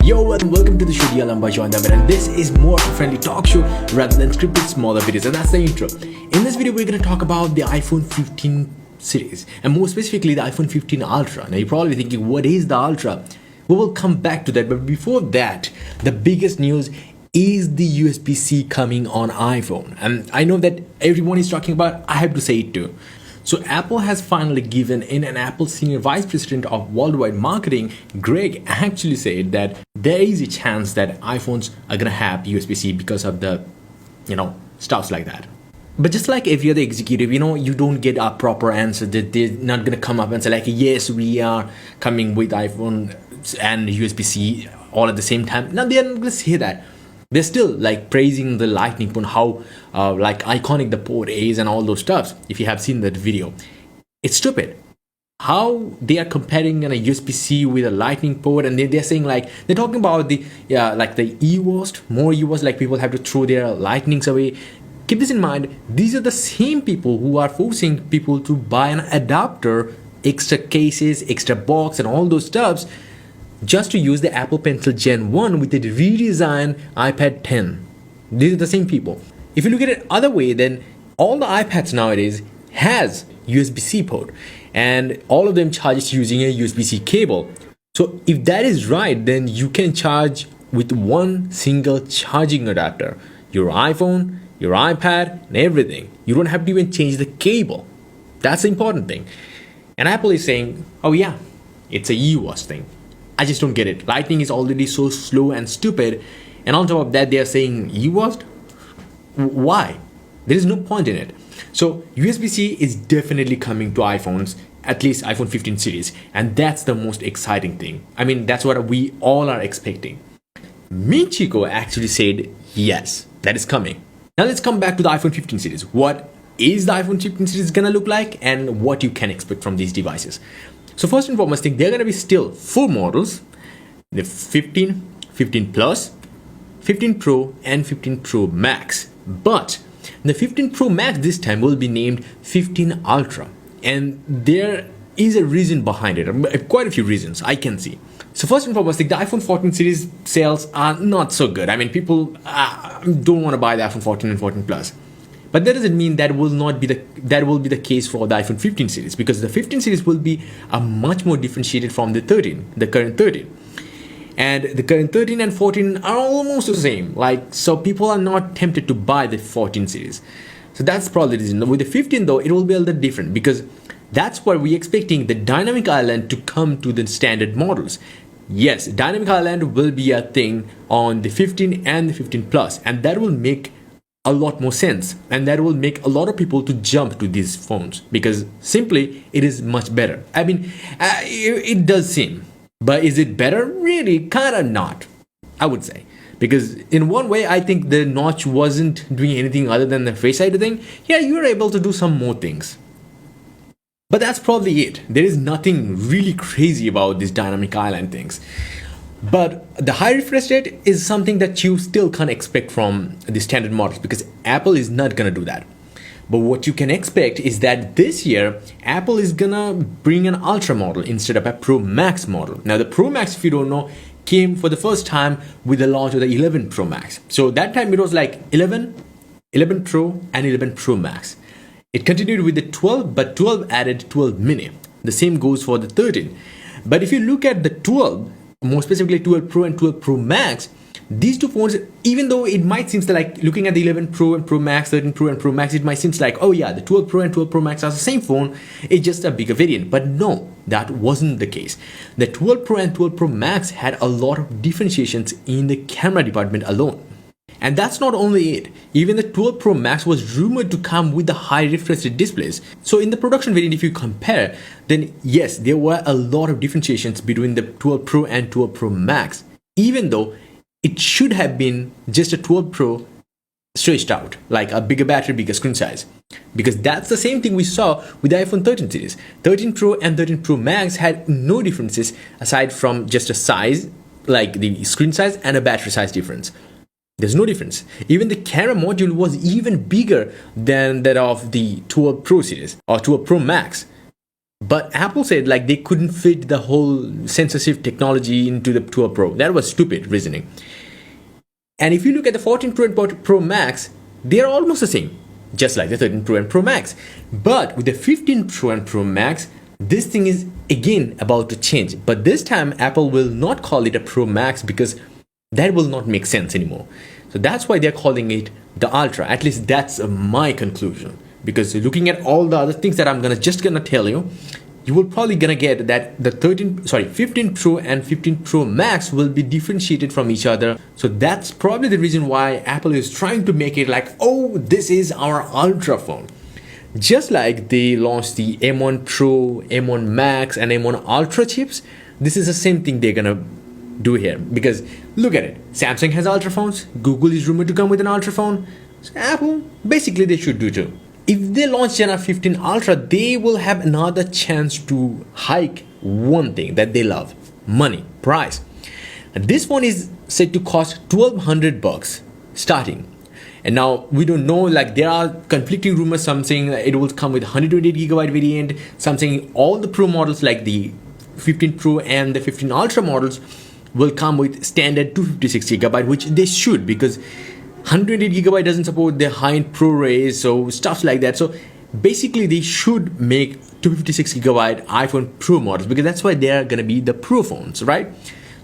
Yo and welcome to the show Diya Lamba Joindavar, and this is more of a friendly talk show rather than scripted smaller videos, and that's the intro. In this video we're going to talk about the iPhone 15 series and more specifically the iPhone 15 Ultra. Now you're probably thinking, what is the Ultra? We will come back to that, but before that, the biggest news is the USB-C coming on iPhone, and I know that everyone is talking about it. I have to say it too. So Apple has finally given in, an Apple senior vice president of worldwide marketing, Greg, actually said that there is a chance that iPhones are gonna have USB-C because of the, stuff like that. But just like every other executive, you don't get a proper answer. That they're not gonna come up and say like, yes, we are coming with iPhone and USB-C all at the same time. Now they're not gonna say that. They're still like praising the Lightning port, how iconic the port is and all those stuffs. If you have seen that video, it's stupid how they are comparing a USB-C with a Lightning port, and they're saying like, they're talking about the eWorst, more eWorst, like people have to throw their Lightnings away. Keep this in mind, these are the same people who are forcing people to buy an adapter, extra cases, extra box and all those stuffs just to use the Apple Pencil Gen 1 with the redesigned iPad 10. These are the same people. If you look at it other way, then all the iPads nowadays has USB-C port, and all of them charges using a USB-C cable. So if that is right, then you can charge with one single charging adapter, your iPhone, your iPad, and everything. You don't have to even change the cable. That's the important thing. And Apple is saying, oh yeah, it's a eWorst thing. I just don't get it. Lightning is already so slow and stupid, and on top of that, they are saying eWorst? Why? There is no point in it. So USB-C is definitely coming to iPhones, at least iPhone 15 series, and that's the most exciting thing. I mean, that's what we all are expecting. Michiko actually said yes, that is coming. Now let's come back to the iPhone 15 series. What is the iPhone 15 series gonna look like, and what you can expect from these devices? So first and foremost thing, they're going to be still 4 models, the 15, 15 Plus, 15 Pro and 15 Pro Max. But the 15 Pro Max this time will be named 15 Ultra. And there is a reason behind it, quite a few reasons I can see. So first and foremost, the iPhone 14 series sales are not so good. I mean, people don't want to buy the iPhone 14 and 14 Plus. But that doesn't mean that will be the case for the iPhone 15 series, because the 15 series will be a much more differentiated from the current 13. And the current 13 and 14 are almost the same. So people are not tempted to buy the 14 series. So that's probably the reason. With the 15 though, it will be a little different, because that's why we're expecting the Dynamic Island to come to the standard models. Yes, Dynamic Island will be a thing on the 15 and the 15 Plus, and that will make a lot more sense, and that will make a lot of people to jump to these phones, because simply it is much better. I mean, it does seem, but is it better? Really, kind of not, I would say, because in one way I think the notch wasn't doing anything other than the Face ID thing. Yeah, you're able to do some more things, but that's probably it. There is nothing really crazy about these Dynamic Island things. But the high refresh rate is something that you still can't expect from the standard models, because Apple is not gonna do that. But what you can expect is that this year Apple is gonna bring an Ultra model instead of a Pro Max model. Now the Pro Max, if you don't know, came for the first time with the launch of the 11 Pro Max. So that time it was like 11, 11 Pro and 11 Pro Max. It continued with the 12, but 12 added 12 mini. The same goes for the 13. But if you look at the 12, more specifically 12 Pro and 12 Pro Max, these two phones, even though it might seem like looking at the 11 Pro and Pro Max, 13 Pro and Pro Max, it might seem like, oh yeah, the 12 Pro and 12 Pro Max are the same phone, it's just a bigger variant. But no, that wasn't the case. The 12 Pro and 12 Pro Max had a lot of differentiations in the camera department alone. And that's not only it, even the 12 Pro Max was rumored to come with the high refresh rate displays. So in the production variant, if you compare, then yes, there were a lot of differentiations between the 12 Pro and 12 Pro Max, even though it should have been just a 12 Pro stretched out, like a bigger battery, bigger screen size. Because that's the same thing we saw with the iPhone 13 series. 13 Pro and 13 Pro Max had no differences aside from just a size, like the screen size and a battery size difference. There's no difference. Even the camera module was even bigger than that of the 12 Pro series or 12 Pro Max. But Apple said like they couldn't fit the whole sensor shift technology into the 12 Pro. That was stupid reasoning. And if you look at the 14 Pro and Pro Max, they're almost the same, just like the 13 Pro and Pro Max. But with the 15 Pro and Pro Max, this thing is again about to change. But this time, Apple will not call it a Pro Max because that will not make sense anymore. So that's why they're calling it the Ultra. At least that's my conclusion. Because looking at all the other things that I'm just gonna tell you, you will probably gonna get that the 15 Pro and 15 Pro Max will be differentiated from each other. So that's probably the reason why Apple is trying to make it like, oh, this is our Ultra phone. Just like they launched the M1 Pro, M1 Max, and M1 Ultra chips, this is the same thing they're gonna do here. Because look at it, Samsung has Ultra phones, Google is rumored to come with an Ultra phone, so Apple, basically they should do too. If they launch Gen 15 Ultra, they will have another chance to hike one thing that they love: money, price. And this one is said to cost $1,200 starting. And now we don't know, like there are conflicting rumors, some saying it will come with 128GB variant, some saying all the Pro models like the 15 Pro and the 15 Ultra models will come with standard 256GB, which they should, because 128GB doesn't support the high-end ProRes, so stuff like that. So basically they should make 256GB iPhone Pro models, because that's why they are gonna be the Pro phones, right?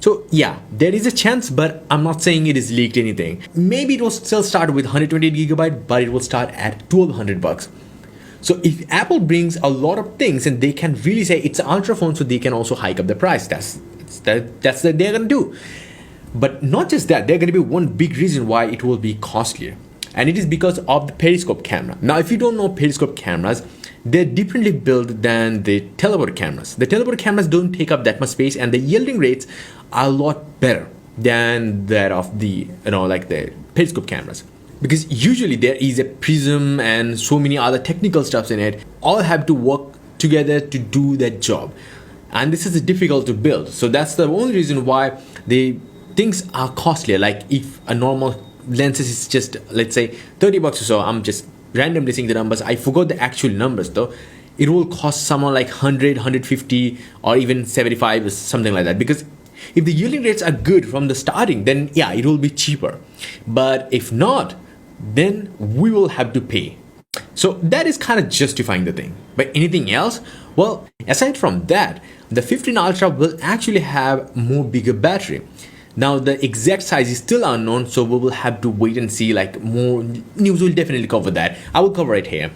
So yeah, there is a chance, but I'm not saying it is leaked anything. Maybe it will still start with 128GB, but it will start at $1,200. So if Apple brings a lot of things and they can really say it's an Ultra phone, so they can also hike up the price. That's what they're gonna do. But not just that, there's going to be one big reason why it will be costlier. And it is because of the periscope camera. Now, if you don't know periscope cameras, they're differently built than the telephoto cameras. The telephoto cameras don't take up that much space, and the yielding rates are a lot better than that of the, like the periscope cameras. Because usually there is a prism and so many other technical stuffs in it, all have to work together to do that job. And this is difficult to build. So that's the only reason why things are costlier. Like if a normal lens is just, let's say, $30 or so, I'm just randomly saying the numbers, I forgot the actual numbers though, it will cost someone like 100, 150 or even 75 or something like that. Because if the yielding rates are good from the starting, then yeah, it will be cheaper. But if not, then we will have to pay. So that is kind of justifying the thing. But anything else? Well, aside from that, the 15 Ultra will actually have more bigger battery. Now the exact size is still unknown, so we will have to wait and see. Like more news will definitely cover that. I will cover it here.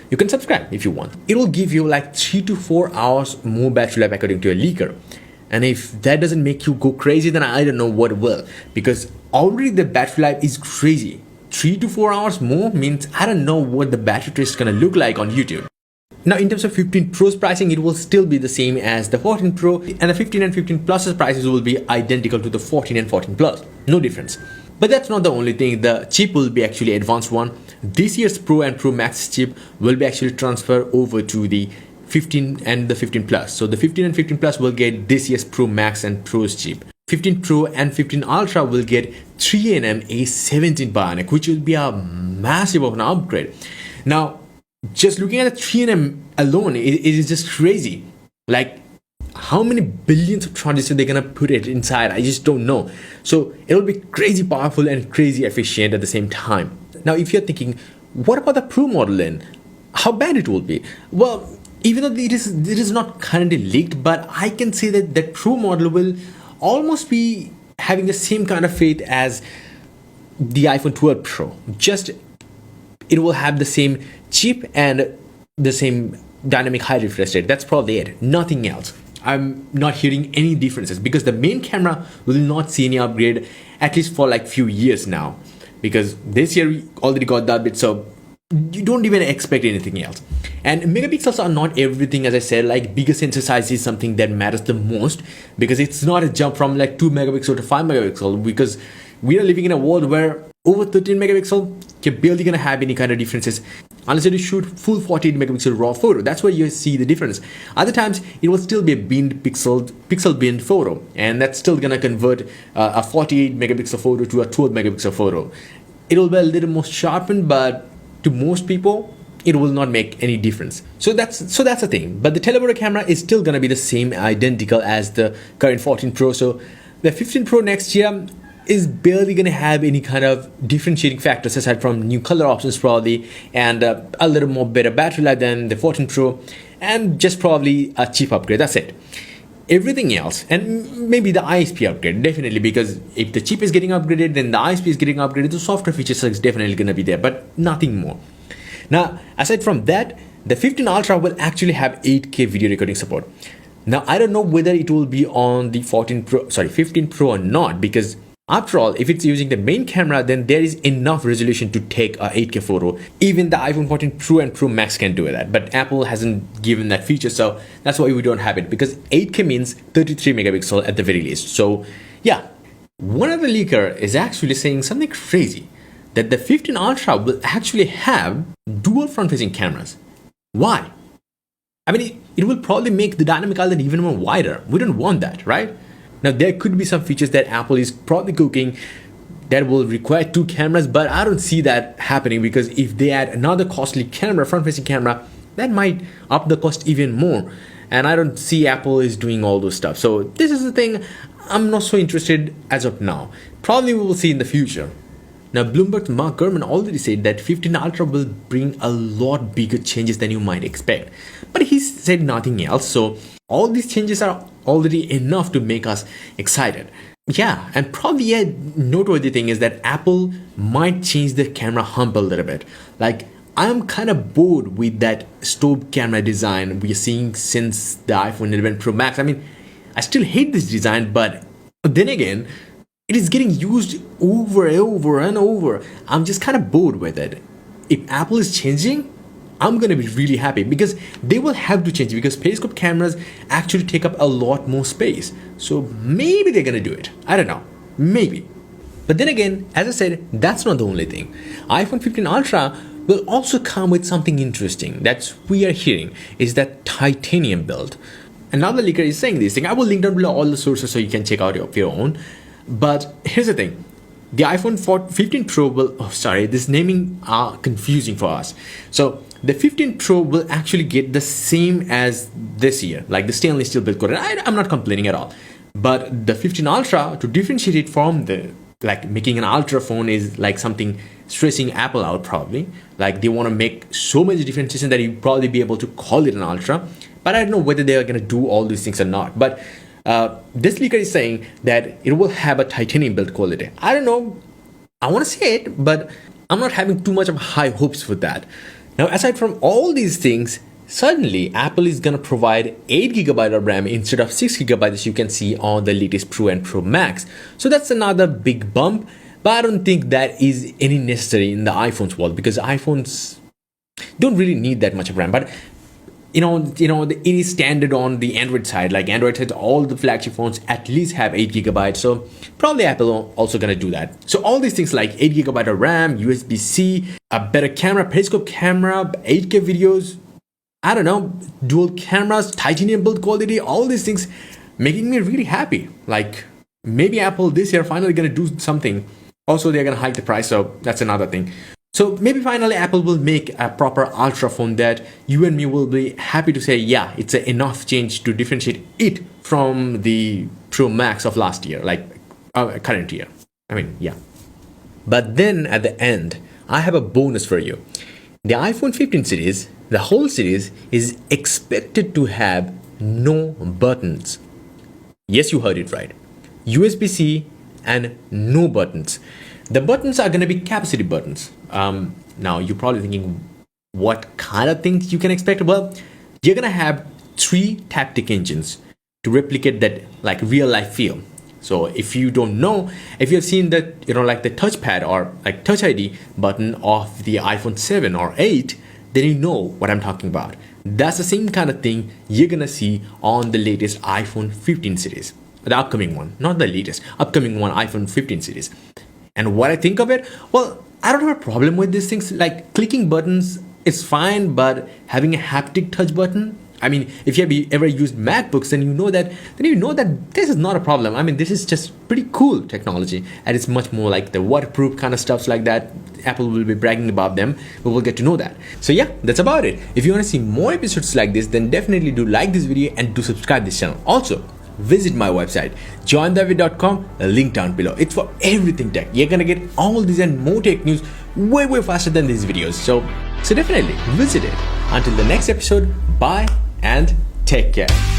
You can subscribe if you want. It will give you like 3 to 4 hours more battery life according to a leaker. And if that doesn't make you go crazy, then I don't know what will. Because already the battery life is crazy. 3 to 4 hours more means I don't know what the battery test is gonna look like on YouTube. Now in terms of 15 Pro's pricing, it will still be the same as the 14 Pro, and the 15 and 15 Plus's prices will be identical to the 14 and 14 Plus. No difference. But that's not the only thing. The chip will be actually advanced one. This year's Pro and Pro Max chip will be actually transferred over to the 15 and the 15 Plus. So the 15 and 15 Plus will get this year's Pro Max and Pro's chip. 15 Pro and 15 Ultra will get 3nm A17 Bionic, which will be a massive of an upgrade. Now, just looking at the 3nm alone, it is just crazy. Like, how many billions of transistors they're gonna put it inside, I just don't know. So it'll be crazy powerful and crazy efficient at the same time. Now, if you're thinking, what about the Pro model then? How bad it will be? Well, even though it is not currently leaked, but I can say that that Pro model will almost be having the same kind of faith as the iPhone 12 Pro. Just it will have the same chip and the same dynamic high refresh rate. That's probably it. Nothing else. I'm not hearing any differences because the main camera will not see any upgrade, at least for like few years now. Because this year we already got that bit, so you don't even expect anything else. And megapixels are not everything, as I said. Like bigger sensor size is something that matters the most, because it's not a jump from like 2 megapixel to 5 megapixel, because we are living in a world where over 13 megapixel, you're barely gonna have any kind of differences unless you shoot full 48 megapixel raw photo. That's where you see the difference. Other times it will still be a pixel binned photo, and that's still gonna convert a 48 megapixel photo to a 12 megapixel photo. It will be a little more sharpened, but to most people it will not make any difference. So that's the thing. But the teleporter camera is still gonna be the same, identical as the current 14 Pro. So the 15 Pro next year is barely gonna have any kind of differentiating factors aside from new color options probably, and a little more better battery life than the 14 Pro, and just probably a chip upgrade. That's it. Everything else, and maybe the ISP upgrade, definitely, because if the chip is getting upgraded, then the ISP is getting upgraded, the software features is definitely gonna be there, but nothing more. Now, aside from that, the 15 Ultra will actually have 8K video recording support. Now, I don't know whether it will be on the 15 Pro or not, because after all, if it's using the main camera, then there is enough resolution to take a 8K photo. Even the iPhone 14 Pro and Pro Max can do that, but Apple hasn't given that feature, so that's why we don't have it, because 8K means 33 megapixel at the very least. So yeah, one other leaker is actually saying something crazy, that the 15 Ultra will actually have dual front-facing cameras. Why? I mean, it will probably make the dynamic island even more wider. We don't want that, right? Now, there could be some features that Apple is probably cooking that will require two cameras, but I don't see that happening, because if they add another costly camera, front-facing camera, that might up the cost even more. And I don't see Apple is doing all those stuff. So this is the thing I'm not so interested as of now. Probably we will see in the future. Now, Bloomberg's Mark Gurman already said that 15 Ultra will bring a lot bigger changes than you might expect. But he said nothing else, so all these changes are already enough to make us excited. Yeah, and probably a noteworthy thing is that Apple might change the camera hump a little bit. Like, I'm kind of bored with that stove camera design we're seeing since the iPhone 11 Pro Max. I mean, I still hate this design, but then again, it is getting used over and over. I'm just kind of bored with it. If Apple is changing, I'm gonna be really happy, because they will have to change, because periscope cameras actually take up a lot more space. So maybe they're gonna do it. I don't know. Maybe. But then again, as I said, that's not the only thing. iPhone 15 Ultra will also come with something interesting that we are hearing, is that titanium build. And now the leaker is saying this thing. I will link down below all the sources so you can check out your own. But here's the thing, the iPhone 15 Pro will, this naming are confusing for us. So the 15 Pro will actually get the same as this year, like the stainless steel build coated. I'm not complaining at all. But the 15 Ultra, to differentiate it from the, like making an Ultra phone is like something stressing Apple out probably. Like they want to make so much differentiation that you probably be able to call it an Ultra. But I don't know whether they are going to do all these things or not. But this leaker is saying that it will have a titanium build quality. I don't know. I want to say it, but I'm not having too much of high hopes for that. Now, aside from all these things, suddenly Apple is going to provide 8GB of RAM instead of 6GB, as you can see on the latest Pro and Pro Max. So that's another big bump, but I don't think that is any necessary in the iPhone's world, because iPhones don't really need that much of RAM. But it is standard on the Android side. Like Android says, all the flagship phones at least have 8GB. So probably Apple also gonna do that. So all these things like 8GB of RAM, USB-C, a better camera, periscope camera, 8K videos, I don't know, dual cameras, titanium build quality, all these things making me really happy. Like maybe Apple this year finally gonna do something. Also, they're gonna hike the price, so that's another thing. So maybe finally Apple will make a proper Ultra phone that you and me will be happy to say, yeah, it's enough change to differentiate it from the Pro Max of last year, like current year. I mean, yeah. But then at the end, I have a bonus for you. The iPhone 15 series, the whole series, is expected to have no buttons. Yes, you heard it right. USB-C and no buttons. The buttons are going to be capacity buttons. Now, you're probably thinking, what kind of things you can expect? Well, you're going to have 3 Taptic engines to replicate that like real life feel. So if you don't know, if you've seen that, like the touchpad or like Touch ID button of the iPhone 7 or 8, then you know what I'm talking about. That's the same kind of thing you're going to see on the latest iPhone 15 series. The upcoming one, not the latest, upcoming one, iPhone 15 series. And what I think of it, well, I don't have a problem with these things. Like clicking buttons is fine, but having a haptic touch button, I mean, if you have ever used MacBooks, then you know that this is not a problem. I mean, this is just pretty cool technology, and it's much more like the waterproof kind of stuffs like that. Apple will be bragging about them, but we'll get to know that. So yeah, that's about it. If you want to see more episodes like this, then definitely do like this video and do subscribe this channel. Also, visit my website joindavid.com, a link down below. It's for everything tech. You're gonna get all these and more tech news way faster than these videos. So definitely visit it. Until the next episode, bye and take care.